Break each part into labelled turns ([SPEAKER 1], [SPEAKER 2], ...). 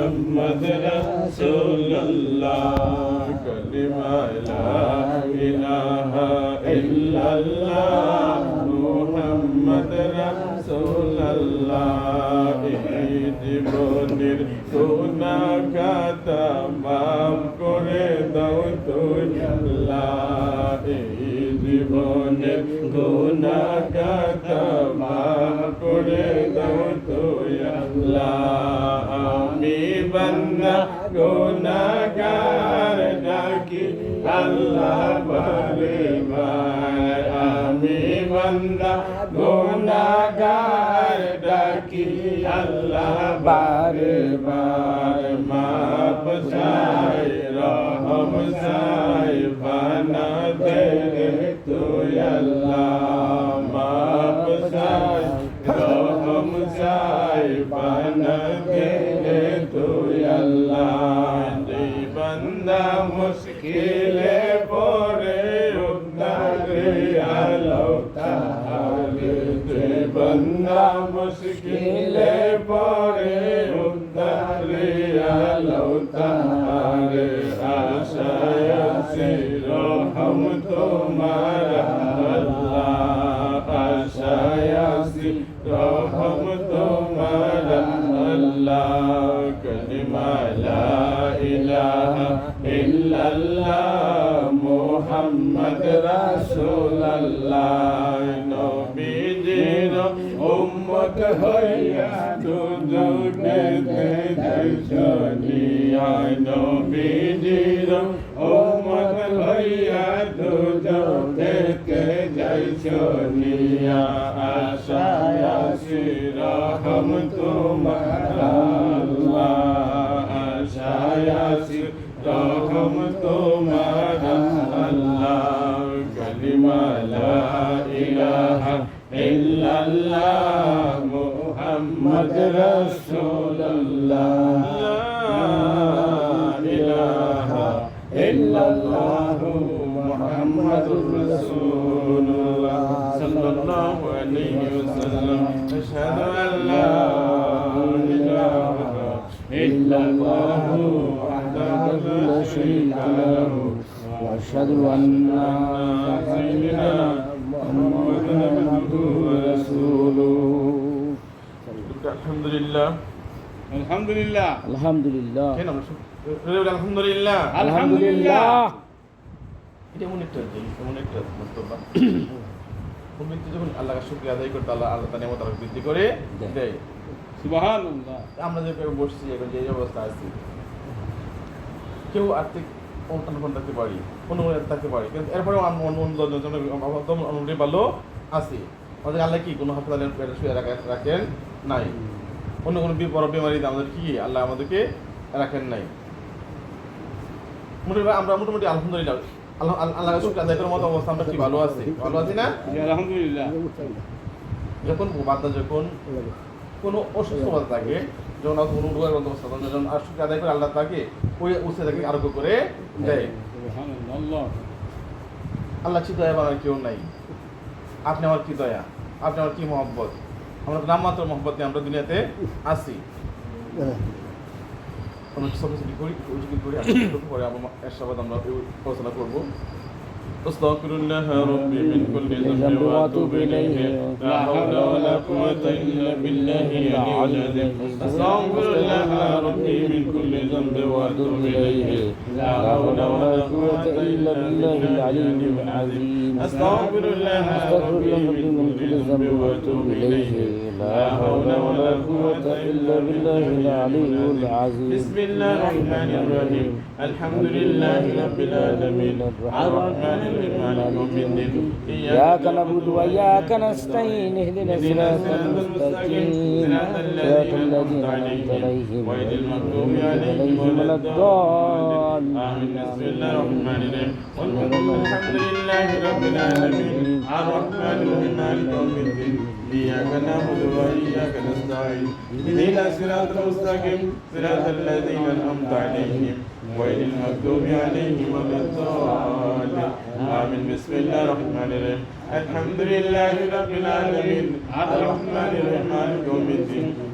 [SPEAKER 1] মুহাম্মদ রাসূলুল্লাহ কালিমা লা ইলাহা ইল্লাল্লাহ মুহাম্মদ রাসূলুল্লাহ এই জীবনের গুনাহ খাতা মাফ করে দাও তুমি আল্লাহ এই জীবনের গুনাহ খাতা মাফ করে দাও তুমি আল্লাহ আমি বান্দা গুনাহগার ডাকি আল্লাহ বারে বার আমি বান্দা গুনাহগার ডাকি আল্লাহ বারে বার মাপ চাই রহম চাই বানা দে তুই আল্লাহ মাপ চাই রহম চাই বানা দে তুই আল্লাহ যেই বান্দা মুশকিলে পড়ে উদ্ধারে আলো তাহারে যেই বান্দা মুশকিলে পড়ে উদ্ধারে আলো তাহারে আশায় আছে রহম তোমার আল্লাহ আশায় আছে রহম তোমার আল্লাহ কালিমা লা ইলাহা ইল্লাল্লাহ মুহাম্মদ রাসূলুল্লাহ নবীজির উম্মত হইয়া দুজনেতে যাইছনিয়া নবীজির উম্মত হইয়া দুজনেতে যাইছনিয়া আশায় আছি রহম তোমার আল্লাহ আশায় আছি রহম তোমার আল্লাহ কালিমা লা ইলাহা ইল্লাল্লাহ মুহাম্মদ রাসূলুল্লাহ লা ইলাহা ইল্লাল্লাহ মুহাম্মাদুর রাসূলুল্লাহ সাল্লাল্লাহু আলাইহি ওয়াসাল্লাম আশহাদু আল লা ইলাহা ইল্লাল্লাহু ওয়াহদাহু লা শারীকা লাহু ওয়া আশহাদু আন্না সাইয়্যিদানা মুহাম্মাদান আবদুহু ওয়া রাসূলুহু আলহামদুলিল্লাহ
[SPEAKER 2] আলহামদুলিল্লাহ
[SPEAKER 3] আলহামদুলিল্লাহ
[SPEAKER 1] কেন আলহামদুলিল্লাহ
[SPEAKER 3] আলহামদুলিল্লাহ
[SPEAKER 1] এটা এমন একটা বক্তব্য কোন ব্যক্তি যখন আল্লাহর শুকরিয়া আদায় করতে আল্লাহ তার নিয়ামত আরো বৃদ্ধি করে দেয়
[SPEAKER 2] সুবহানাল্লাহ
[SPEAKER 1] আমরা যে বসছি এখন যে অবস্থা আছি কেউ আর্থিক অনুদান থাকতে পারি অনুদান থাকতে পারি কিন্তু এরপরেও অনুযায়ী ভালো আছি আমাদের আল্লাহ কি কোনো হাসপাতালের শুয়ে রাখেন নাই অন্য কোনো বড় বিমারিতে আমাদের কি আল্লাহ আমাদেরকে রাখেন নাই আমরা মোটামুটি আলহামদুলিল্লাহ আল্লাহ শুকর আদায় করার মতো অবস্থা আমরা কি ভালো আছি না
[SPEAKER 2] আলহামদুলিল্লাহ
[SPEAKER 1] যখন বান্দা যখন কোনো অসুস্থতা থাকে যখন কোনো রোগের অবস্থা যখন আর শুকর আদায় করে আল্লাহ তাকে ওই উৎসে তাকে আরোগ্য করে দেয়
[SPEAKER 2] সুবহানাল্লাহ
[SPEAKER 1] আল্লাহ কি দয়া বানার কেউ নাই আপনি আমার কি দয়া আপনি আমার কি মহব্বত আমরা নামমাত্র মহব্বত নিয়ে আমরা দুনিয়াতে আসি আমরা সবকিছু করি পরে এরশাদ আমরা আলোচনা করবো أستغفر الله ربي من كل ذنب وأتوب إليه لا حول ولا قوة إلا بالله العلي العظيم أستغفر الله ربي من كل ذنب وأتوب إليه لا حول ولا قوة إلا بالله العلي العظيم أستغفر الله ربي من كل ذنب وأتوب إليه لا حول ولا قوة إلا بالله العلي العظيم بسم الله الرحمن الرحيم الحمد لله رب العالمين الرحمن مالك يوم الدين
[SPEAKER 3] إياك نعبد وإياك نستعين اهدنا الصراط المستقيم صراط الذين أنعمت عليهم غير المغضوب عليهم ولا الضالين
[SPEAKER 1] آمين بسم الله الرحمن الرحيم الحمد لله رب العالمين الرحمن الرحيم مالك يوم الدين إياك نعبد وإياك نستعين اهدنا الصراط المستقيم صراط الذين أنعمت عليهم غير المغضوب عليهم ولا الضالين آمين بسم الله الرحمن الرحيم الحمد لله رب العالمين الرحمن الرحيم مالك يوم الدين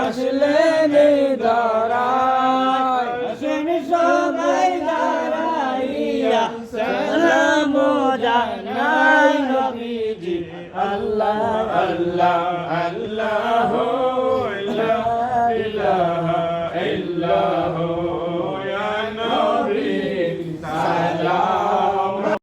[SPEAKER 3] আসলে ধরায় সবাই আল্লাহ
[SPEAKER 1] আল্লাহ আল্লাহ লা ইলাহা ইল্লাল্লাহ